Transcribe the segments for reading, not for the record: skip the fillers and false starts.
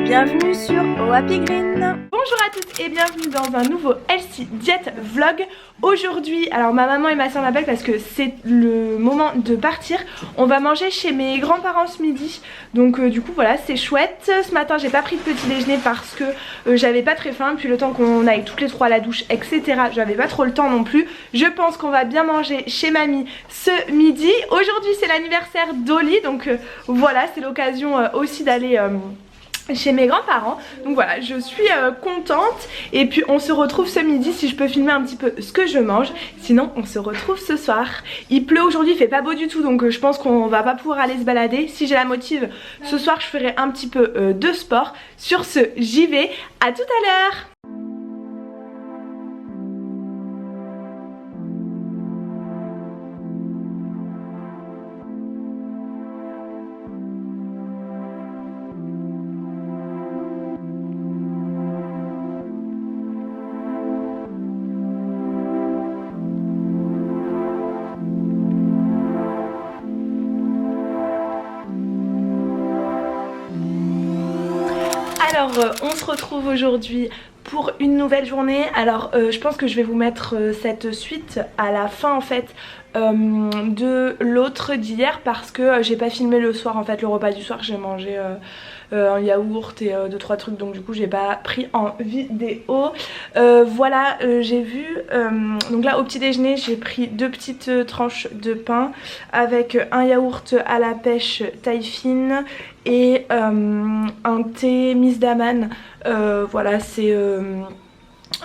bienvenue sur Happy Green. Bonjour à tous et bienvenue dans un nouveau Healthy Diet Vlog. Aujourd'hui, alors ma maman et ma soeur m'appellent parce que c'est le moment de partir. On va manger chez mes grands-parents ce midi. Donc du coup voilà, c'est chouette. Ce matin j'ai pas pris de petit déjeuner parce que j'avais pas très faim. Puis le temps qu'on aille toutes les trois à la douche, etc. J'avais pas trop le temps non plus. Je pense qu'on va bien manger chez mamie ce midi. Aujourd'hui c'est l'anniversaire d'Oli. Donc voilà, c'est l'occasion aussi d'aller chez mes grands-parents. Donc voilà, je suis contente. Et puis on se retrouve ce midi, si je peux filmer un petit peu ce que je mange. Sinon on se retrouve ce soir. Il pleut aujourd'hui, il fait pas beau du tout, donc je pense qu'on va pas pouvoir aller se balader. Si j'ai la motive, ce soir je ferai un petit peu de sport. Sur ce, j'y vais. À tout à l'heure. Alors on se retrouve aujourd'hui pour une nouvelle journée. Alors je pense que je vais vous mettre cette suite à la fin en fait de l'autre d'hier, parce que j'ai pas filmé le soir en fait, le repas du soir. J'ai mangé un yaourt et 2-3 trucs, donc du coup j'ai pas pris en vidéo. Voilà, j'ai vu donc là au petit déjeuner j'ai pris 2 petites tranches de pain avec un yaourt à la pêche taille fine et un thé Miss Daman. Voilà, c'est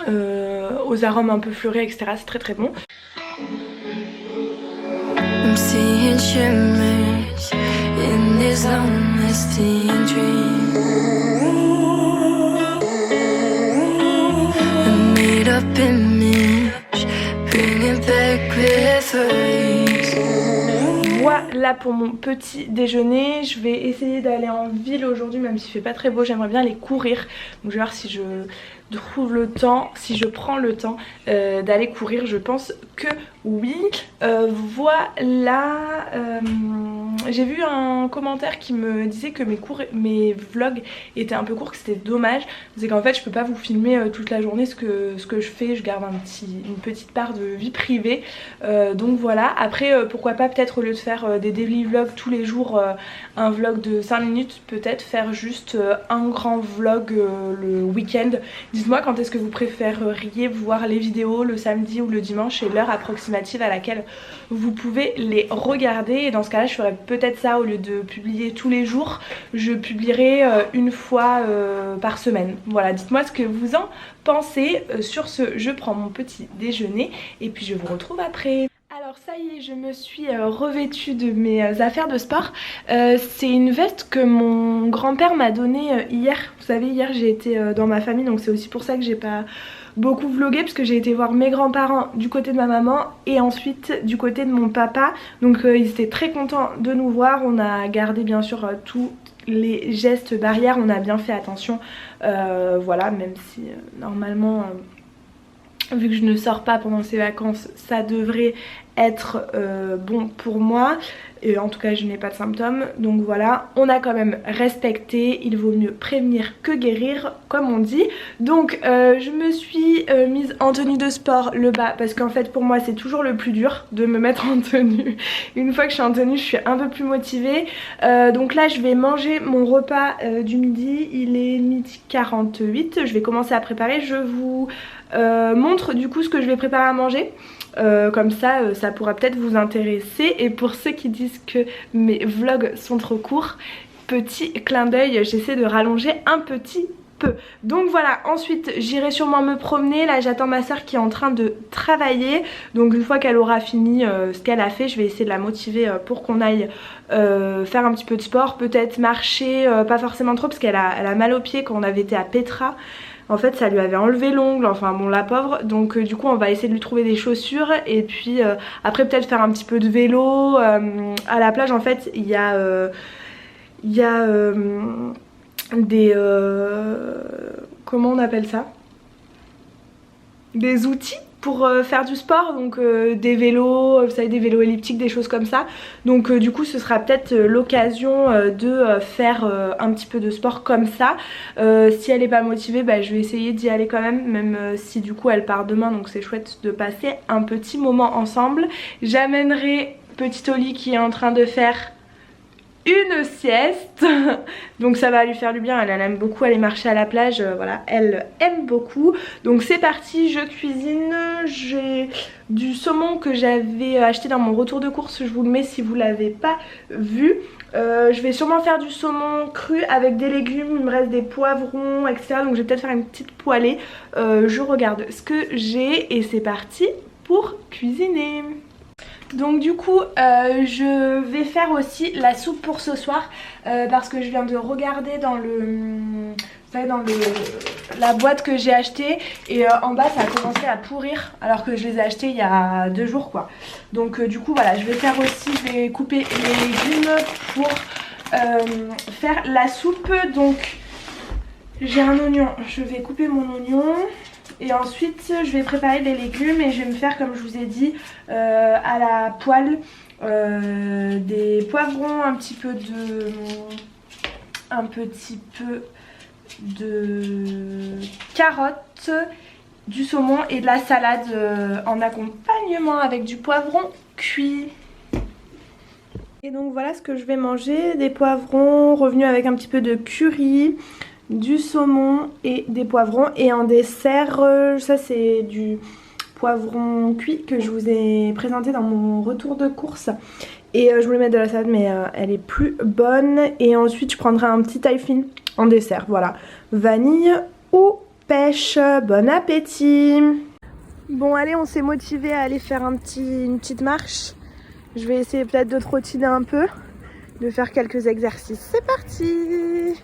aux arômes un peu fleuris, etc. C'est très très bon. I'm seeing shimmers in this honesty and dream. A made up image, bringing back memories. Voilà pour mon petit déjeuner. Je vais essayer d'aller en ville aujourd'hui, même s'il fait pas très beau. J'aimerais bien aller courir. Donc je vais voir si je trouve le temps, si je prends le temps d'aller courir. Je pense que oui. Voilà. J'ai vu un commentaire qui me disait que mes vlogs étaient un peu courts, que c'était dommage. C'est qu'en fait je peux pas vous filmer toute la journée ce que je fais. Je garde une petite part de vie privée. Donc voilà. Après pourquoi pas, peut-être au lieu de faire des daily vlogs tous les jours, un vlog de 5 minutes, peut-être faire juste un grand vlog le week-end. Dites-moi quand est-ce que vous préféreriez voir les vidéos, le samedi ou le dimanche, et l'heure approximative à laquelle vous pouvez les regarder. Et dans ce cas là je ferais peut-être ça, au lieu de publier tous les jours, je publierai une fois par semaine. Voilà, dites-moi ce que vous en pensez. Sur ce, je prends mon petit déjeuner et puis je vous retrouve après. Alors ça y est, je me suis revêtue de mes affaires de sport. C'est une veste que mon grand-père m'a donnée hier. Vous savez, hier j'ai été dans ma famille, donc c'est aussi pour ça que j'ai pas beaucoup vlogué, parce que j'ai été voir mes grands-parents du côté de ma maman et ensuite du côté de mon papa. Donc ils étaient très contents de nous voir. On a gardé bien sûr tous les gestes barrières, on a bien fait attention. Voilà, même si normalement... vu que je ne sors pas pendant ces vacances, ça devrait être bon pour moi. Et en tout cas je n'ai pas de symptômes. Donc voilà, on a quand même respecté. Il vaut mieux prévenir que guérir, comme on dit. Donc je me suis mise en tenue de sport, le bas, parce qu'en fait pour moi c'est toujours le plus dur de me mettre en tenue. Une fois que je suis en tenue, je suis un peu plus motivée. Donc là je vais manger mon repas du midi. Il est 12h48. Je vais commencer à préparer. Je vous montre du coup ce que je vais préparer à manger. Comme ça, ça pourra peut-être vous intéresser. Et pour ceux qui disent que mes vlogs sont trop courts, petit clin d'œil, j'essaie de rallonger un petit peu. Donc voilà, ensuite j'irai sûrement me promener. Là j'attends ma soeur qui est en train de travailler. Donc une fois qu'elle aura fini ce qu'elle a fait, je vais essayer de la motiver pour qu'on aille faire un petit peu de sport. Peut-être marcher, pas forcément trop, parce qu'elle a mal aux pieds. Quand on avait été à Petra, en fait ça lui avait enlevé l'ongle, enfin bon, la pauvre. Donc du coup on va essayer de lui trouver des chaussures. Et puis après peut-être faire un petit peu de vélo. À la plage en fait il y a des comment on appelle ça, des outils pour faire du sport, donc des vélos, vous savez, des vélos elliptiques, des choses comme ça. Donc du coup ce sera peut-être l'occasion de faire un petit peu de sport comme ça. Si elle est pas motivée, bah, je vais essayer d'y aller quand même si du coup elle part demain, donc c'est chouette de passer un petit moment ensemble. J'amènerai petit Oli qui est en train de faire une sieste, donc ça va lui faire du bien. Elle aime beaucoup aller marcher à la plage, voilà, elle aime beaucoup. Donc c'est parti, je cuisine. J'ai du saumon que j'avais acheté dans mon retour de course, je vous le mets si vous l'avez pas vu. Je vais sûrement faire du saumon cru avec des légumes, il me reste des poivrons, etc. Donc je vais peut-être faire une petite poêlée. Je regarde ce que j'ai et c'est parti pour cuisiner. Donc du coup je vais faire aussi la soupe pour ce soir parce que je viens de regarder dans la boîte que j'ai achetée et en bas ça a commencé à pourrir alors que je les ai achetés il y a 2 jours quoi. Donc du coup voilà, je vais faire aussi, je vais couper les légumes pour faire la soupe. Donc j'ai un oignon, je vais couper mon oignon. Et ensuite je vais préparer les légumes et je vais me faire, comme je vous ai dit, à la poêle des poivrons, un petit peu de carottes, du saumon et de la salade en accompagnement avec du poivron cuit. Et donc voilà ce que je vais manger, des poivrons revenus avec un petit peu de curry, du saumon et des poivrons. Et en dessert, ça c'est du poivron cuit que je vous ai présenté dans mon retour de course. Et je voulais mettre de la salade mais elle est plus bonne. Et ensuite je prendrai un petit taille fine en dessert, voilà. Vanille ou pêche, bon appétit. Bon allez, on s'est motivé à aller faire une petite marche. Je vais essayer peut-être de trottiner un peu, de faire quelques exercices. C'est parti!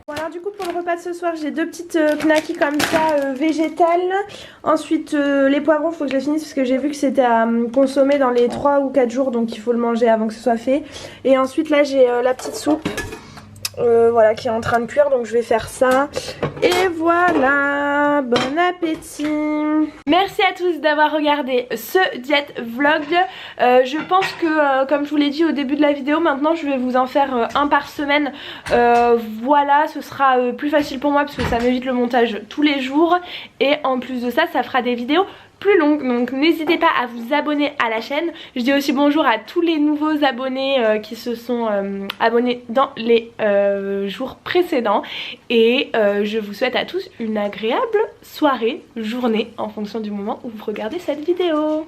Bon alors du coup pour le repas de ce soir j'ai 2 petites knackis comme ça végétales. Ensuite les poivrons, il faut que je les finisse parce que j'ai vu que c'était à consommer dans les 3 ou 4 jours, donc il faut le manger avant que ce soit fait. Et ensuite là j'ai la petite soupe voilà, qui est en train de cuire, donc je vais faire ça. Et voilà, bon appétit. Merci à tous d'avoir regardé ce diète vlog. Je pense que comme je vous l'ai dit au début de la vidéo, maintenant je vais vous en faire un par semaine. Voilà, ce sera plus facile pour moi parce que ça m'évite le montage tous les jours. Et en plus de ça, ça fera des vidéos plus longue, donc n'hésitez pas à vous abonner à la chaîne. Je dis aussi bonjour à tous les nouveaux abonnés qui se sont abonnés dans les jours précédents et je vous souhaite à tous une agréable soirée, journée en fonction du moment où vous regardez cette vidéo.